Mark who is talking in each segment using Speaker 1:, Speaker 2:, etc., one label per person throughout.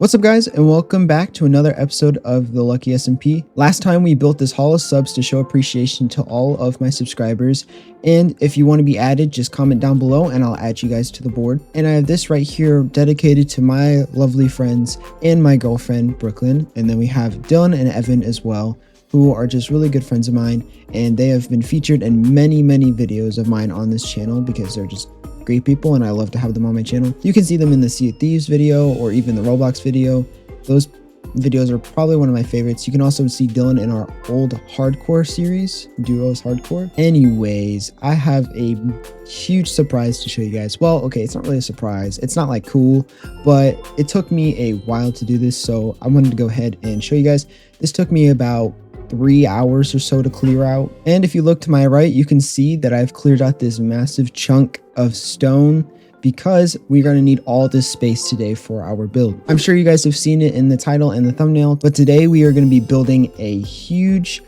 Speaker 1: What's up guys, and welcome back to another episode of the Lucky SMP. Last time we built this hall of subs to show appreciation to all of my subscribers, and if you want to be added, just comment down below and I'll add you guys to the board. And I have this right here dedicated to my lovely friends and my girlfriend Brooklyn, and then we have Dylan and Evan as well, who are just really good friends of mine, and they have been featured in many videos of mine on this channel because they're just great people and I love to have them on my channel. You can see them in the Sea of Thieves video or even the Roblox video. Those videos are probably one of my favorites. You can also see Dylan in our old hardcore series, Duos Hardcore. Anyways, I have a huge surprise to show you guys. Well, okay, it's not really a surprise. It's not like cool, but it took me a while to do this, so I wanted to go ahead and show you guys. This took me about 3 hours or so to clear out. And if you look to my right, you can see that I've cleared out this massive chunk of stone because we're going to need all this space today for our build. I'm sure you guys have seen it in the title and the thumbnail, but today we are going to be building a huge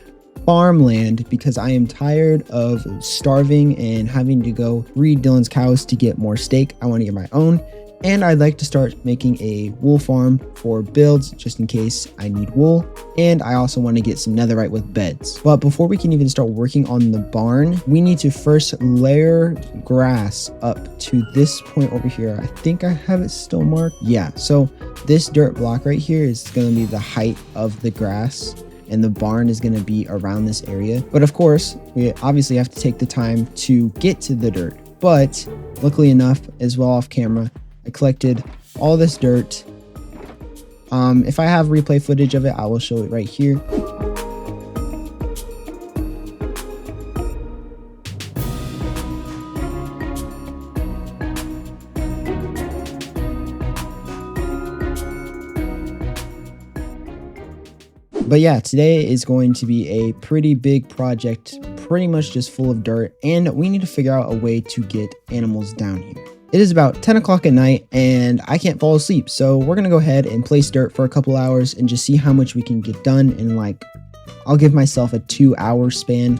Speaker 1: farmland because I am tired of starving and having to go breed Dylan's cows to get more steak. I want to get my own. And I'd like to start making a wool farm for builds just in case I need wool. And I also want to get some netherite with beds. But before we can even start working on the barn, we need to first layer grass up to this point over here. I think I have it still marked. Yeah, so this dirt block right here is going to be the height of the grass, and the barn is going to be around this area. But of course, we obviously have to take the time to get to the dirt. But luckily enough, as well off camera, I collected all this dirt. If I have replay footage of it, I will show it right here. But yeah, today is going to be a pretty big project, pretty much just full of dirt, and we need to figure out a way to get animals down here. It is about 10 o'clock at night and I can't fall asleep, so we're gonna go ahead and place dirt for a couple hours and just see how much we can get done in, like, I'll give myself a 2-hour span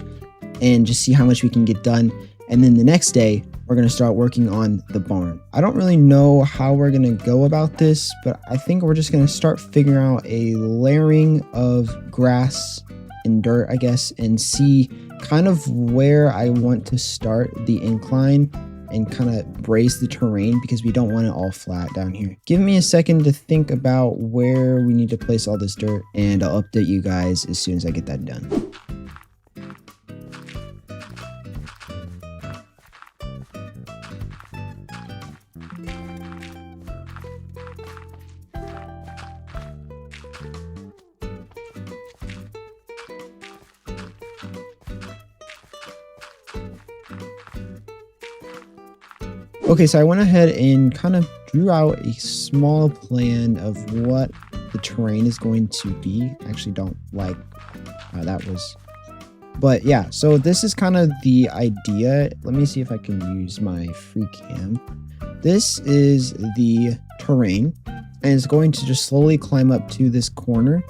Speaker 1: and just see how much we can get done. And then the next day we're gonna start working on the barn. I don't really know how we're gonna go about this, but I think we're just gonna start figuring out a layering of grass and dirt, I guess, and see kind of where I want to start the incline and kind of raise the terrain because we don't want it all flat down here. Give me a second to think about where we need to place all this dirt, and I'll update you guys as soon as I get that done. Okay, so I went ahead and kind of drew out a small plan of what the terrain is going to be. I actually don't like how that was. But yeah, so this is kind of the idea. Let me see if I can use my free cam. This is the terrain, and it's going to just slowly climb up to this corner.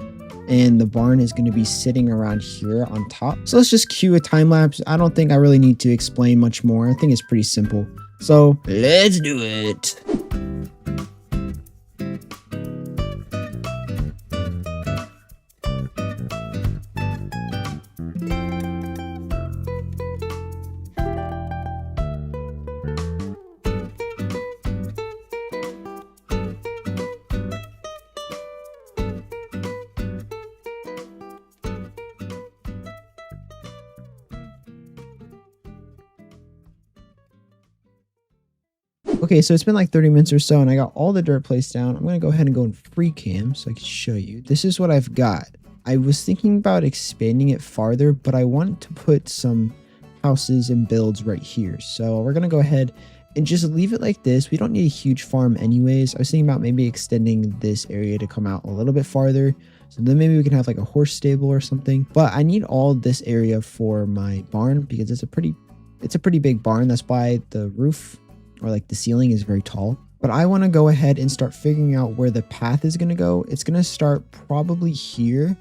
Speaker 1: And the barn is going to be sitting around here on top. So let's just cue a time lapse. I don't think I really need to explain much more. I think it's pretty simple. So let's do it. Okay, so it's been like 30 minutes or so and I got all the dirt placed down. I'm going to go ahead and go in free cam so I can show you. This is what I've got. I was thinking about expanding it farther, but I want to put some houses and builds right here. So we're going to go ahead and just leave it like this. We don't need a huge farm anyways. I was thinking about maybe extending this area to come out a little bit farther. So then maybe we can have like a horse stable or something. But I need all this area for my barn because it's a pretty big barn. That's why the roof, or like the ceiling, is very tall. But I want to go ahead and start figuring out where the path is going to go. It's going to start probably here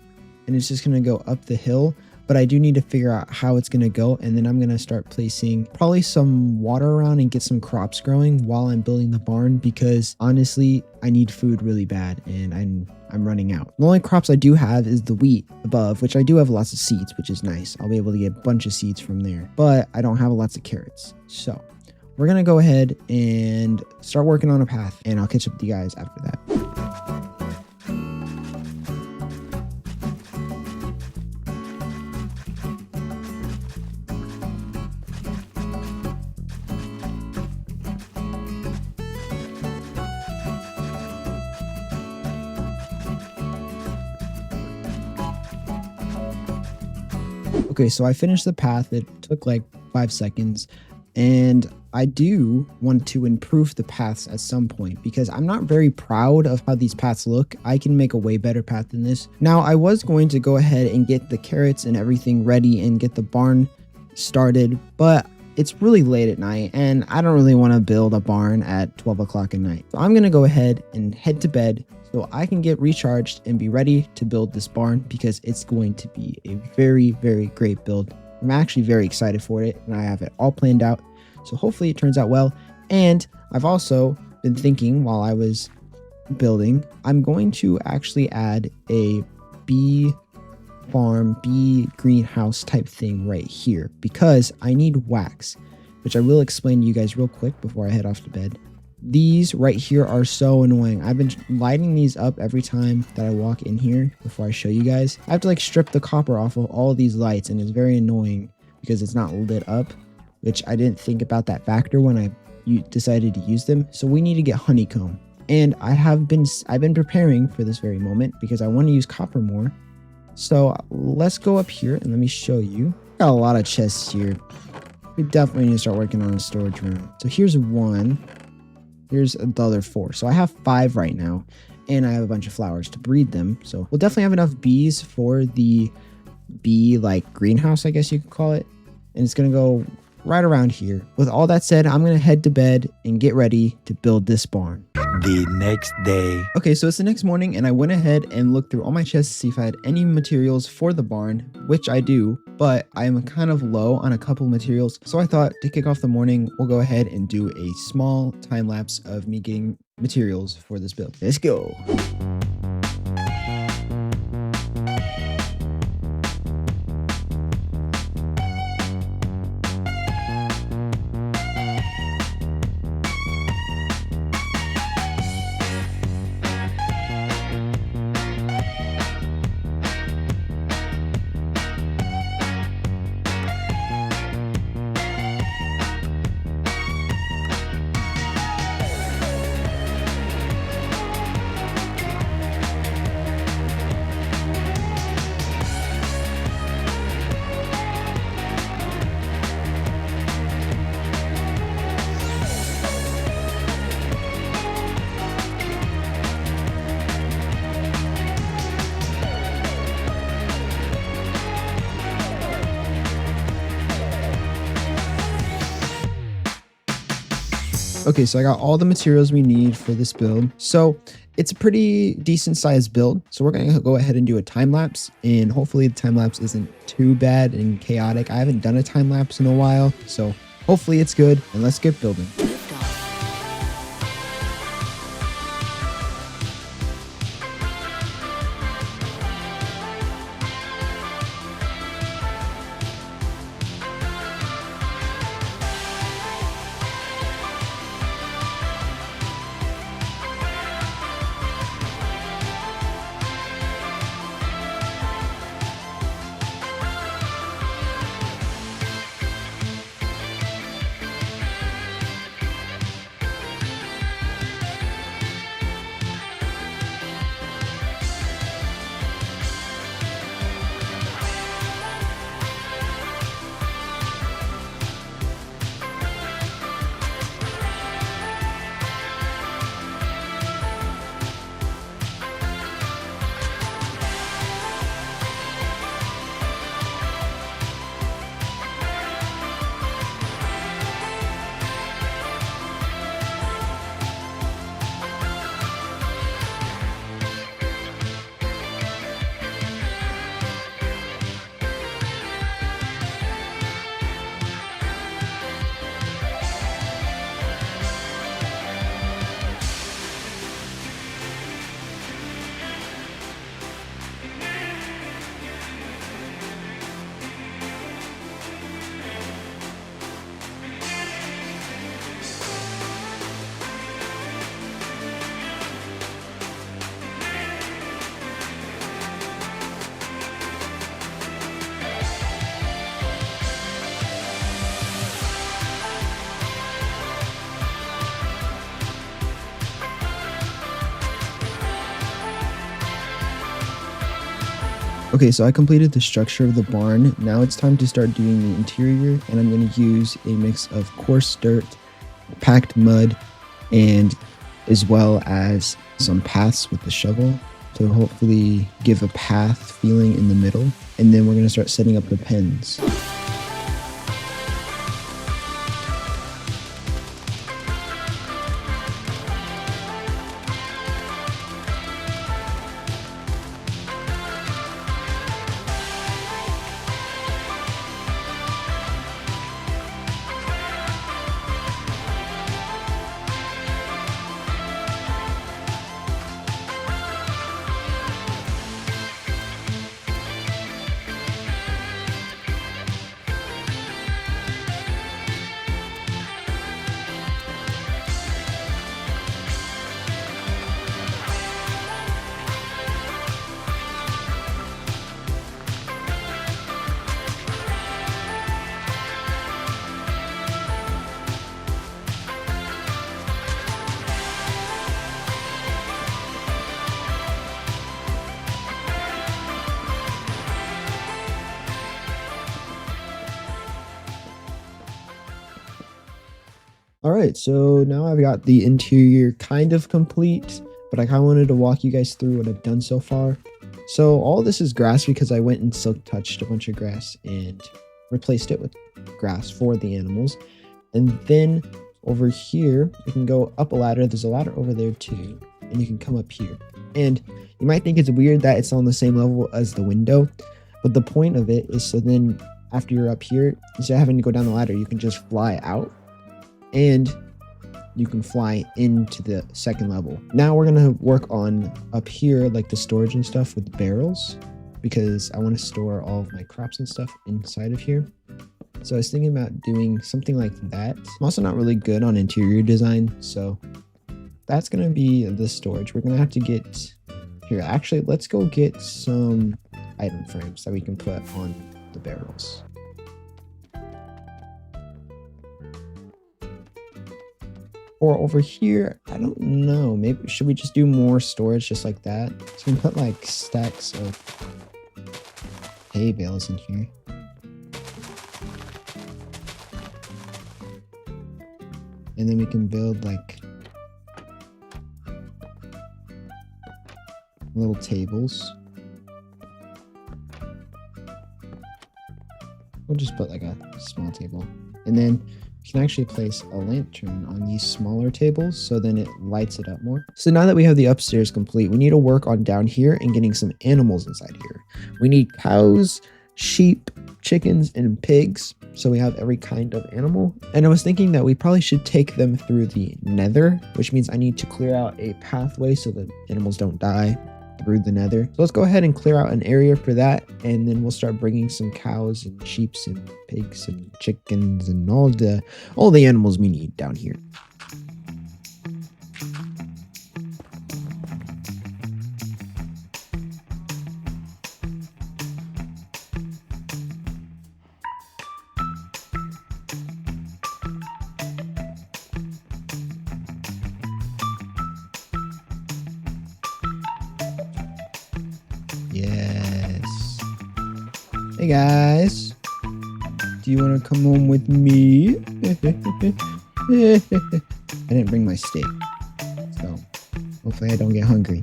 Speaker 1: and it's just going to go up the hill. but I do need to figure out how it's going to go. And then I'm going to start placing probably some water around and get some crops growing while I'm building the barn, because honestly, I need food really bad and I'm running out. The only crops I do have is the wheat above, which I do have lots of seeds, which is nice. I'll be able to get a bunch of seeds from there, but I don't have lots of carrots. So we're going to go ahead and start working on a path, and I'll catch up with you guys after that. Okay, so I finished the path. It took like 5 seconds, and I do want to improve the paths at some point because I'm not very proud of how these paths look. I can make a way better path than this. Now, I was going to go ahead and get the carrots and everything ready and get the barn started, but it's really late at night and I don't really want to build a barn at 12 o'clock at night. So I'm going to go ahead and head to bed so I can get recharged and be ready to build this barn, because it's going to be a very, very great build. I'm actually very excited for it, and I have it all planned out. So hopefully it turns out well. And I've also been thinking while I was building, I'm going to actually add a bee farm, bee greenhouse type thing right here, because I need wax, which I will explain to you guys real quick before I head off to bed. These right here are so annoying. I've been lighting these up every time that I walk in here before I show you guys. I have to like strip the copper off of all these lights, and it's very annoying because it's not lit up, which I didn't think about that factor when I decided to use them. So we need to get honeycomb. And I've been preparing for this very moment because I want to use copper more. So let's go up here and let me show you. Got a lot of chests here. We definitely need to start working on a storage room. So here's one. Here's the other 4. So I have 5 right now, and I have a bunch of flowers to breed them. So we'll definitely have enough bees for the bee like greenhouse, I guess you could call it. And it's going to go right around here. With all that said, I'm going to head to bed and get ready to build this barn.
Speaker 2: The next day.
Speaker 1: Okay, so it's the next morning, and I went ahead and looked through all my chests to see if I had any materials for the barn, which I do, but I'm kind of low on a couple materials. So I thought to kick off the morning, we'll go ahead and do a small time lapse of me getting materials for this build. Let's go. Okay, so I got all the materials we need for this build. So it's a pretty decent sized build. So we're going to go ahead and do a time lapse, and hopefully the time lapse isn't too bad and chaotic. I haven't done a time lapse in a while, so hopefully it's good, and let's get building. Okay, so I completed the structure of the barn. Now it's time to start doing the interior, and I'm going to use a mix of coarse dirt, packed mud, and as well as some paths with the shovel to hopefully give a path feeling in the middle. And then we're going to start setting up the pens. All right, so now I've got the interior kind of complete, but I kind of wanted to walk you guys through what I've done so far. So all this is grass because I went and silk touched a bunch of grass and replaced it with grass for the animals. And then over here, you can go up a ladder. There's a ladder over there too, and you can come up here. And you might think it's weird that it's on the same level as the window, but the point of it is so then after you're up here, instead of having to go down the ladder, you can just fly out. And you can fly into the second level. Now we're gonna work on up here, like the storage and stuff with barrels, because I want to store all of my crops and stuff inside of here. So I was thinking about doing something like that. I'm also not really good on interior design, so that's gonna be the storage. We're gonna have to get here. Actually, let's go get some item frames that we can put on the barrels. Or over here, I don't know. Maybe should we just do more storage just like that? So we can put like stacks of hay bales in here. And then we can build like little tables. We'll just put like a small table. And then you can actually place a lantern on these smaller tables, so then it lights it up more. So now that we have the upstairs complete, we need to work on down here and getting some animals inside here. We need cows, sheep, chickens, and pigs. So we have every kind of animal. And I was thinking that we probably should take them through the nether, which means I need to clear out a pathway so the animals don't die through the nether. So let's go ahead and clear out an area for that, and then we'll start bringing some cows and sheep and pigs and chickens and all the animals we need down here. Yes. Hey guys, do you want to come home with me? I didn't bring my steak, so hopefully I don't get hungry.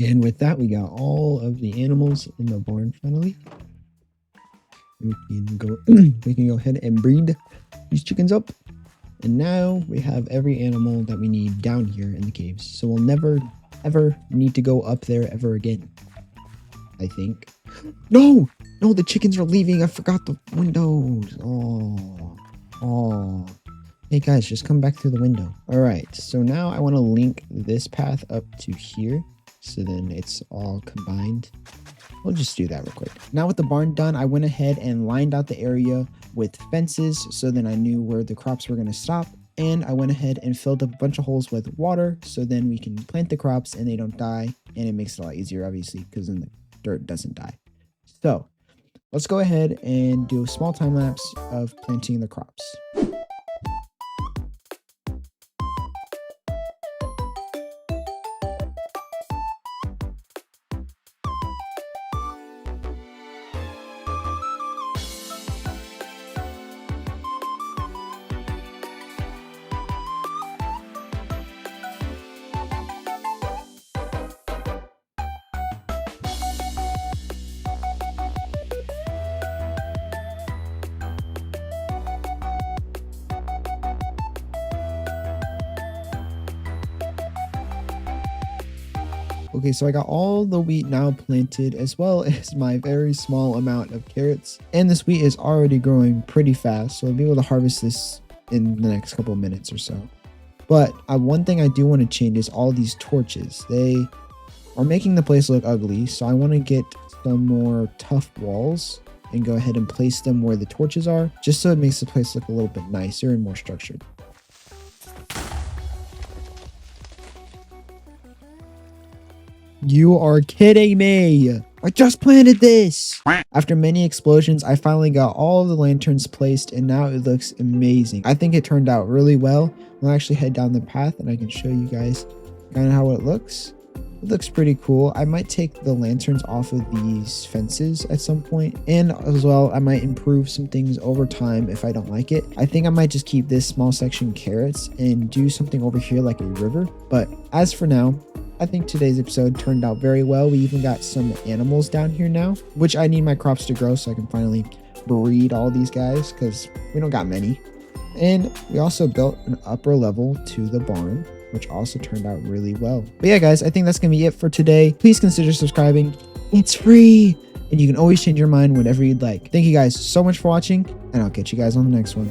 Speaker 1: And with that, we got all of the animals in the barn finally. We can go ahead and breed these chickens up. And now we have every animal that we need down here in the caves. So we'll never, ever need to go up there ever again, I think. No, the chickens are leaving. I forgot the windows. Oh. Hey guys, just come back through the window. All right, so now I want to link this path up to here. So then it's all combined. We'll just do that real quick. Now with the barn done, I went ahead and lined out the area with fences. So then I knew where the crops were going to stop. And I went ahead and filled up a bunch of holes with water. So then we can plant the crops and they don't die. And it makes it a lot easier, obviously, because then the dirt doesn't die. So let's go ahead and do a small time lapse of planting the crops. Okay, so I got all the wheat now planted, as well as my very small amount of carrots. And this wheat is already growing pretty fast, so I'll be able to harvest this in the next couple of minutes or so. But one thing I do want to change is all these torches. They are making the place look ugly, so I want to get some more tough walls and go ahead and place them where the torches are, just so it makes the place look a little bit nicer and more structured. You are kidding me! I just planted this! After many explosions, I finally got all of the lanterns placed, and now it looks amazing. I think it turned out really well. I'll actually head down the path and I can show you guys kind of how it looks. It looks pretty cool. I might take the lanterns off of these fences at some point, and as well I might improve some things over time if I don't like it. I think I might just keep this small section carrots and do something over here like a river. But as for now, I think today's episode turned out very well. We even got some animals down here now, which I need my crops to grow so I can finally breed all these guys, because we don't got many. And we also built an upper level to the barn, which also turned out really well. But yeah, guys, I think that's gonna be it for today. Please consider subscribing. It's free, and you can always change your mind whenever you'd like. Thank you guys so much for watching, and I'll catch you guys on the next one.